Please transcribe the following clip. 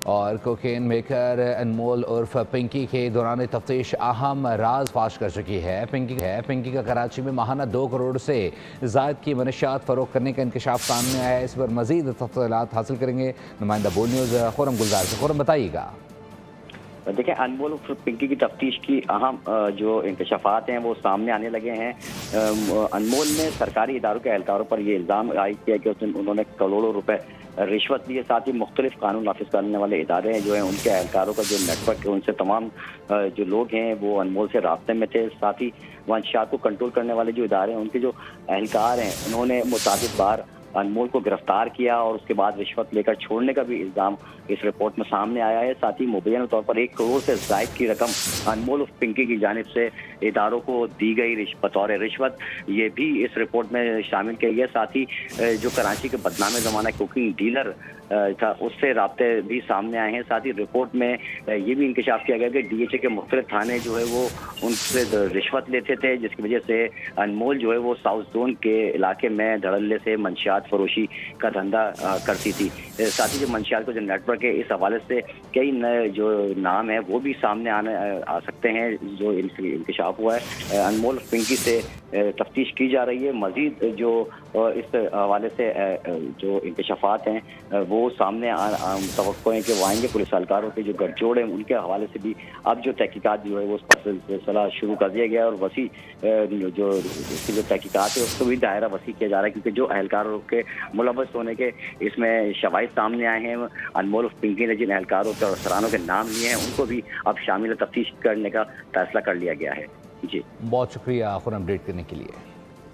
اور cocaine maker انمول عرف پنکی کے دوران تفتیش اہم راز فاش کر چکی ہے۔ پنکی کا کراچی میں ماہانہ 2 کروڑ سے زائد کی منشیات فروخت کرنے کا انکشاف سامنے آیا ہے۔ اس پر مزید تفصیلات حاصل کریں گے نمائندہ بول نیوز خرم گلزار سے۔ خرم بتائیے گا۔ دیکھیں، انمول پنکی کی تفتیش کی اہم جو انکشافات ہیں وہ سامنے آنے لگے ہیں۔ انمول نے سرکاری اداروں کے اہلکاروں پر یہ الزام عائد کیا کہ انہوں نے کروڑوں روپے رشوت لیے، ساتھ ہی مختلف قانون نافذ کرنے والے ادارے ہیں جو ہیں ان کے اہلکاروں کا جو نیٹ ورک ہے ان سے تمام جو لوگ ہیں وہ انمول سے رابطے میں تھے۔ ساتھ ہی منشیات کو کنٹرول کرنے والے جو ادارے ہیں ان کے جو اہلکار ہیں انہوں نے متعدد بار انمول کو گرفتار کیا اور اس کے بعد رشوت لے کر چھوڑنے کا بھی الزام اس رپورٹ میں سامنے آیا ہے۔ ساتھ ہی مبینہ طور پر 1 کروڑ سے زائد کی رقم انمول پنکی کی جانب سے اداروں کو دی گئی بطور رشوت، یہ بھی اس رپورٹ میں شامل کیا گیا۔ ساتھ ہی جو کراچی کے بدنام زمانہ کوکنگ ڈیلر تھا اس سے رابطے بھی سامنے آئے ہیں۔ ساتھ ہی رپورٹ میں یہ بھی انکشاف کیا گیا کہ ڈی ایچ اے کے مختلف تھانے جو ہے وہ ان سے رشوت لیتے تھے، جس کی وجہ سے انمول جو ہے وہ ساؤتھ زون کے علاقے میں دھڑلے سے منشیات فروشی کا دھندا کرتی تھی۔ ساتھ ہی جو منشیات کو جو نیٹ ورک ہے اس حوالے سے کئی نئے جو نام ہیں وہ بھی سامنے آ سکتے ہیں جو انکشاف ہوا ہے۔ انمول پنکی سے تفتیش کی جا رہی ہے۔ مزید جو اس حوالے سے جو انکشافات ہیں وہ سامنے توقع ہے کہ وہ آئیں گے۔ پولیس اہلکاروں کے جو گٹھ جوڑ ہیں ان کے حوالے سے بھی اب جو تحقیقات جو ہے وہ اس کا سلسلہ شروع کر دیا گیا ہے اور وسیع جو اس کی جو تحقیقات ہے اس کو بھی دائرہ وسیع کیا جا رہا ہے، کیونکہ جو اہلکاروں کے ملوث ہونے کے اس میں شواہد سامنے آئے ہیں۔ انمول پنکی نے جن اہلکاروں کے اور افسرانوں کے نام لیے ہیں ان کو بھی اب شامل تفتیش کرنے کا فیصلہ کر لیا گیا ہے۔ جی بہت شکریہ خرم اپڈیٹ کرنے کے لیے۔